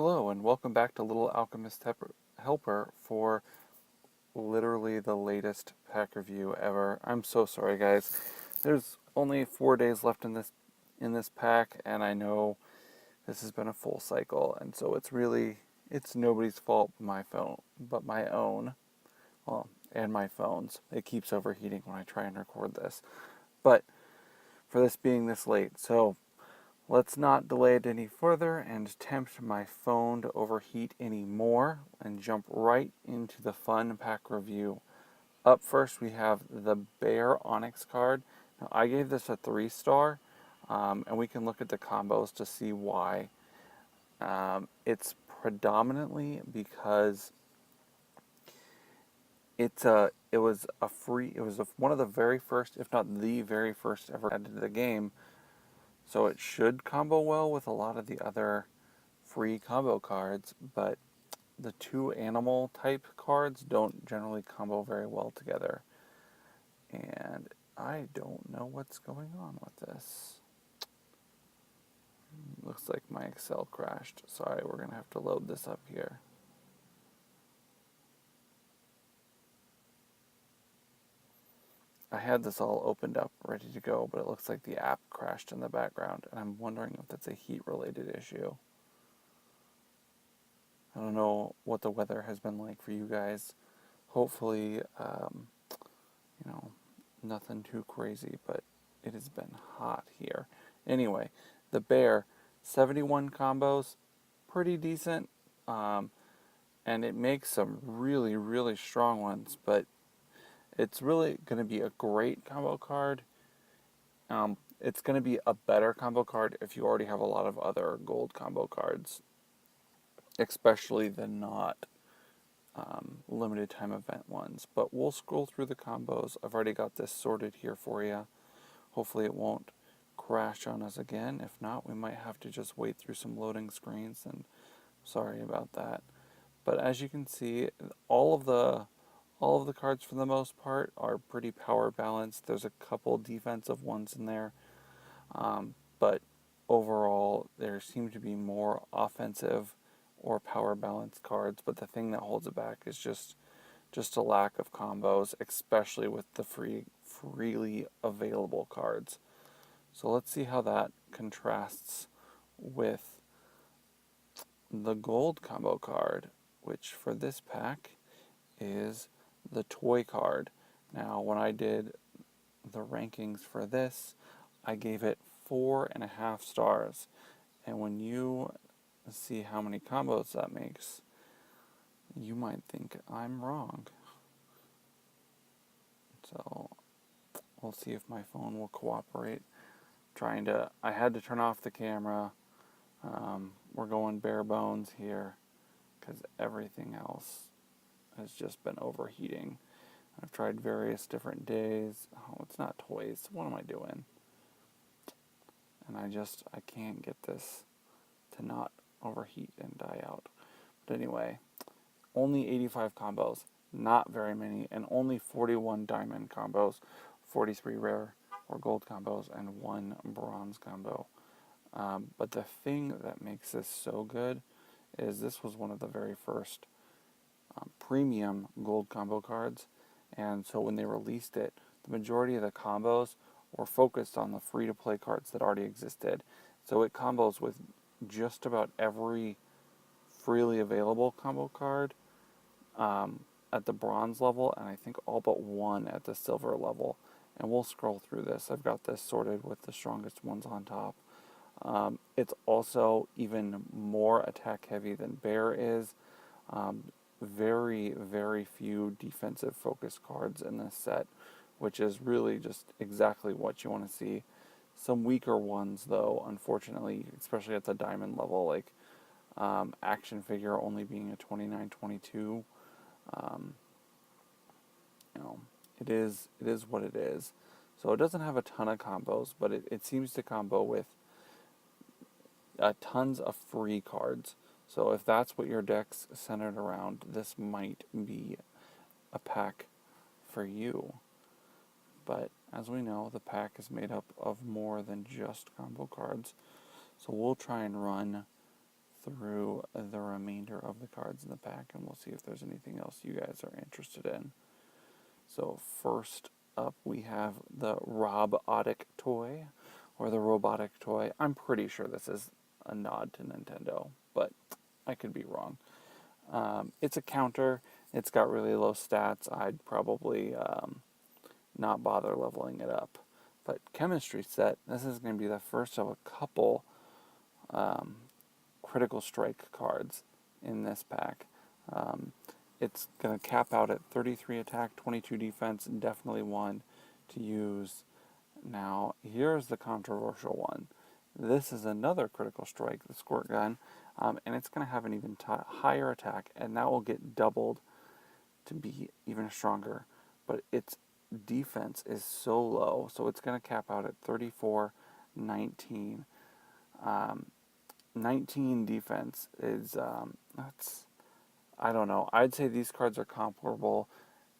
Hello, and welcome back to Little Alchemist Helper for literally the latest pack review ever. I'm so sorry, guys. There's only 4 days left in this pack, and I know this has been a full cycle, and so it's nobody's fault but my own. Well, and my phone's. It keeps overheating when I try and record this. But for this being this late, so let's not delay it any further and tempt my phone to overheat any more and jump right into the fun pack review. Up first, we have the Bear Onyx card. Now, I gave this a 3-star, and we can look at the combos to see why. It's predominantly because one of the very first, if not the very first ever added to the game. So it should combo well with a lot of the other free combo cards, but the two animal type cards don't generally combo very well together. And I don't know what's going on with this. Looks like my Excel crashed. Sorry, we're going to have to load this up here. I had this all opened up, ready to go, but it looks like the app crashed in the background, and I'm wondering if that's a heat-related issue. I don't know what the weather has been like for you guys. Hopefully, nothing too crazy, but it has been hot here. Anyway, the Bear, 71 combos, pretty decent, and it makes some really, really strong ones, but it's really going to be a great combo card. It's going to be a better combo card if you already have a lot of other gold combo cards, especially the not limited time event ones. But we'll scroll through the combos. I've already got this sorted here for you. Hopefully it won't crash on us again. If not, we might have to just wait through some loading screens, and sorry about that. But as you can see, all of the cards for the most part are pretty power balanced. There's a couple defensive ones in there, but overall there seem to be more offensive or power balanced cards. But the thing that holds it back is just a lack of combos, especially with the freely available cards. So let's see how that contrasts with the gold combo card, which for this pack is the toy card. Now, when I did the rankings for this, I gave it 4.5 stars. And when you see how many combos that makes, you might think I'm wrong. So we'll see if my phone will cooperate. I had to turn off the camera. We're going bare bones here because everything else has just been overheating. I've tried various different days. Oh, it's not toys. What am I doing? And I can't get this to not overheat and die out. But anyway, only 85 combos, not very many, and only 41 diamond combos, 43 rare or gold combos, and 1 bronze combo. But the thing that makes this so good is this was one of the very first premium gold combo cards, and so when they released it, the majority of the combos were focused on the free-to-play cards that already existed. So it combos with just about every freely available combo card at the bronze level, and I think all but one at the silver level. And we'll scroll through this. I've got this sorted with the strongest ones on top. It's also even more attack heavy than Bear is. Very, very few defensive focused cards in this set, which is really just exactly what you want to see. Some weaker ones, though, unfortunately, especially at the diamond level, like action figure only being a 29-22. It is what it is. So it doesn't have a ton of combos, but it seems to combo with tons of free cards. So if that's what your deck's centered around, this might be a pack for you. But as we know, the pack is made up of more than just combo cards. So we'll try and run through the remainder of the cards in the pack, and we'll see if there's anything else you guys are interested in. So first up, we have the Robotic toy, or the robotic toy. I'm pretty sure this is a nod to Nintendo, but I could be wrong. It's a counter. It's got really low stats. I'd probably not bother leveling it up. But chemistry set, this is going to be the first of a couple critical strike cards in this pack. It's going to cap out at 33 attack, 22 defense, and definitely one to use. Now, here's the controversial one. This is another critical strike, the squirt gun, and it's going to have an even higher attack, and that will get doubled to be even stronger. But its defense is so low, so it's going to cap out at 34, 19. 19 defense is, that's, I don't know. I'd say these cards are comparable.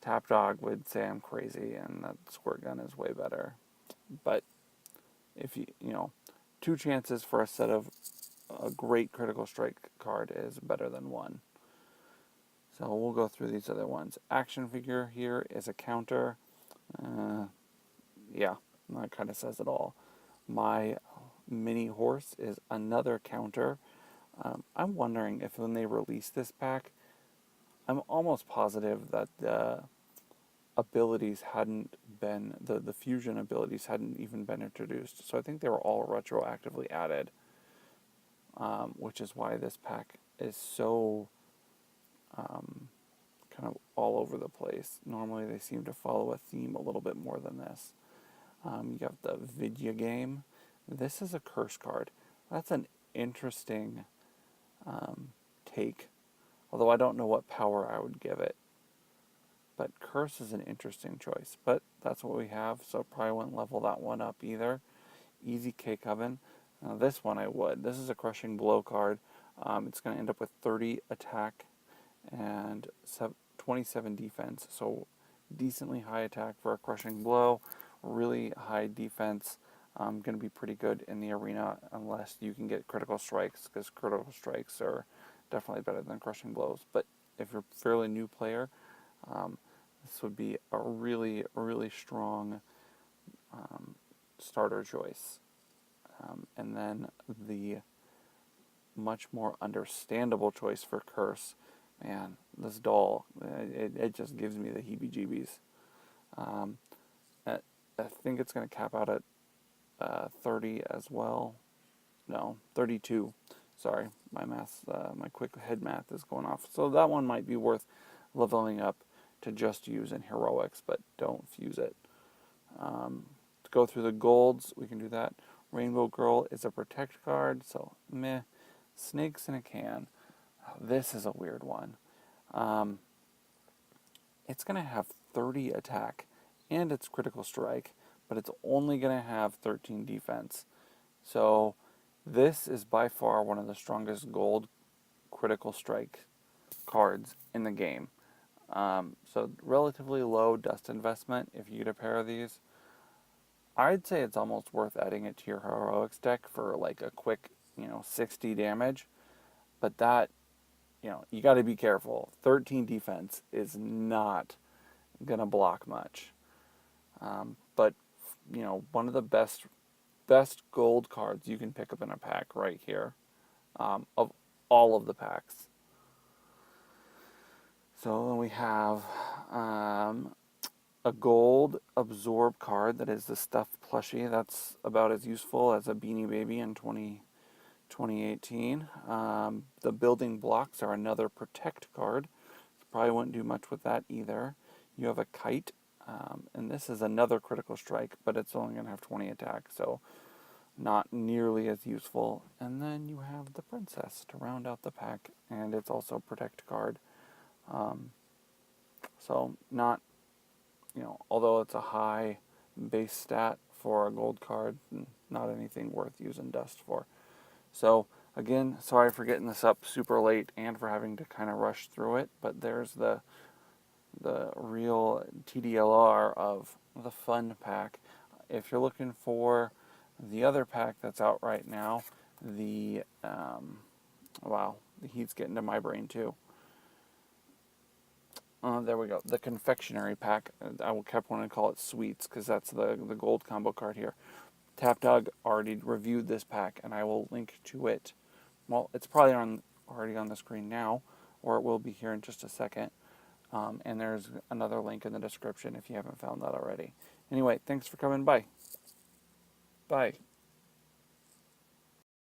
Tap Dog would say I'm crazy, and that squirt gun is way better. But if you know, 2 chances for a set of a great critical strike card is better than 1. So we'll go through these other ones. Action figure here is a counter. Yeah, that kind of says it all. My mini horse is another counter. I'm wondering if when they release this pack, I'm almost positive that the abilities hadn't been, the fusion abilities hadn't even been introduced. So I think they were all retroactively added, which is why this pack is so kind of all over the place. Normally they seem to follow a theme a little bit more than this. You have the video game. This is a curse card. That's an interesting take, although I don't know what power I would give it. But curse is an interesting choice. But that's what we have, so probably wouldn't level that one up either. Easy Cake Oven. Now this one I would. This is a Crushing Blow card. It's going to end up with 30 attack and 27 defense. So decently high attack for a Crushing Blow. Really high defense. Going to be pretty good in the arena unless you can get critical strikes, because critical strikes are definitely better than Crushing Blows. But if you're a fairly new player, this would be a really, really strong starter choice. And then the much more understandable choice for Curse, man, this doll, it just gives me the heebie-jeebies. I think it's going to cap out at 30 as well. No, 32. Sorry, my math, my quick head math is going off. So that one might be worth leveling up to just use in heroics, but don't fuse it. To go through the golds, we can do that. Rainbow Girl is a protect card, so meh. Snakes in a can. This is a weird one. It's going to have 30 attack and it's critical strike, but it's only going to have 13 defense. So this is by far one of the strongest gold critical strike cards in the game. So relatively low dust investment if you get a pair of these. I'd say it's almost worth adding it to your heroics deck for like a quick, 60 damage. But that, you got to be careful. 13 defense is not going to block much. But, one of the best gold cards you can pick up in a pack right here, of all of the packs. So then we have a gold absorb card that is the stuffed plushie. That's about as useful as a Beanie Baby in 2018. The building blocks are another protect card. Probably wouldn't do much with that either. You have a kite, and this is another critical strike, but it's only going to have 20 attack, so not nearly as useful. And then you have the princess to round out the pack, and it's also a protect card. So not, although it's a high base stat for a gold card, not anything worth using dust for. So again, sorry for getting this up super late and for having to kind of rush through it, but there's the real TDLR of the fun pack. If you're looking for the other pack that's out right now, the Wow, the heat's getting to my brain too. There we go. The confectionery pack. I kept wanting to call it sweets because that's the gold combo card here. Tap Dog already reviewed this pack, and I will link to it. Well, it's probably already on the screen now, or it will be here in just a second. And there's another link in the description if you haven't found that already. Anyway, thanks for coming by. Bye.